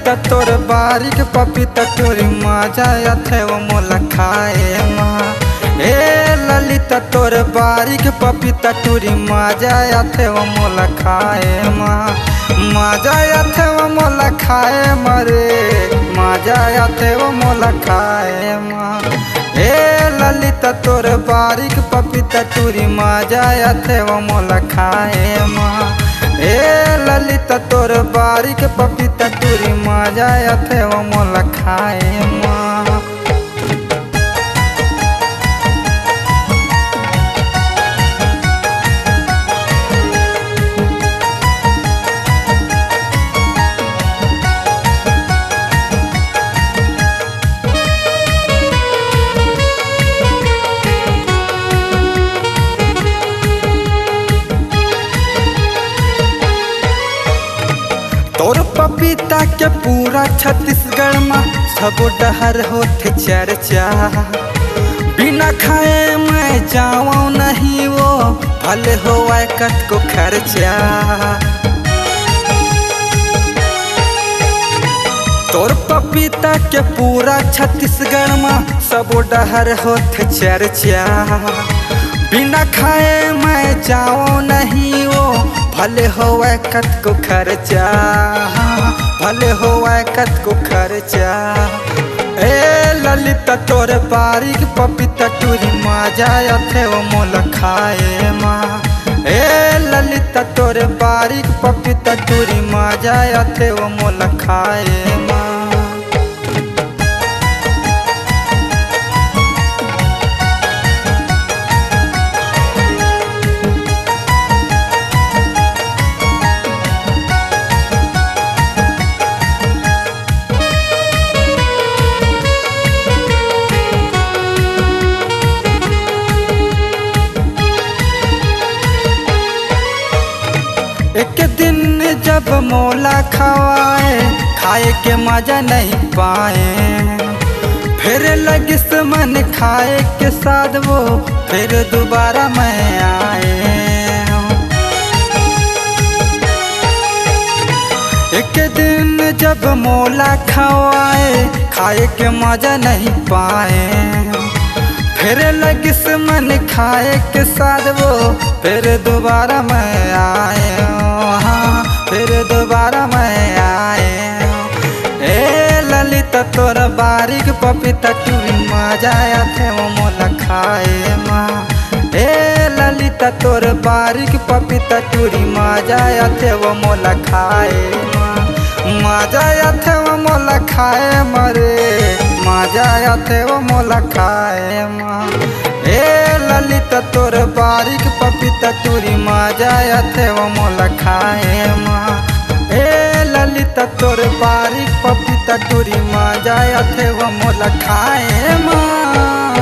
ललिता तोर बारीक पपीता टोरी मजा अथे वो मोला खाए माँ। ए ललिता तोर बारीक पपीता टोरी मजा अथे वो मोला खाए माँ। मजा अथे वो मोला खाए मरे मजा अथे वो मोला खाए माँ। ए ललिता तोर बारीक पपीता टोरी मजा अथे वो मोला खाए माँ। ए ललिता तोर बारीक पपीता टोरी मजा अथे वो मोला खाए माँ। तोर पपीता के पूरा छत्तीसगढ़ में सब डहर होठ चर्चा। बिना खाए मैं जाऊँ नहीं वो भले हो कत को खर्चा। तोर पपीता के पूरा छत्तीसगढ़ में सब डहर होठ चर्चा। बिना खाए मैं जाऊँ नहीं वो भले हो कत को खर्चा। भले हो कत को खर्चा। ए ललिता तोर बारीक पपीता टोरी मजा अथे वो मोला खाए माँ। ए ललिता तोर बारीक पपीता टोरी मजा अथे वो मोला खाए माँ। एक दिन जब मोला खवाए खाए के मजा नहीं पाए। फिर लगिस मन खाए के साथ वो फिर दोबारा मैं आए। एक दिन जब मोला खवाए खाए के मजा नहीं पाए। फिर लगिस मन खाए के साथ वो फिर दोबारा मैं आए। हाँ फिर दोबारा मैं आए। ए ललिता तोर बारीक पपीता टोरी मजा अथे वो मोला खाए माँ। ए ललिता तोर बारीक पपीता टोरी मजा अथे वो मोला खाए माँ। मजा अथे वो मोला खाए मरे मजा अथे वो मोला खाए माँ। ए ललिता तोर बारीक पपीता टोरी मजा अथे वो मोला खाए माँ। ए ललिता तोर बारीक पपीता टोरी मजा अथे वो मोला खाए माँ।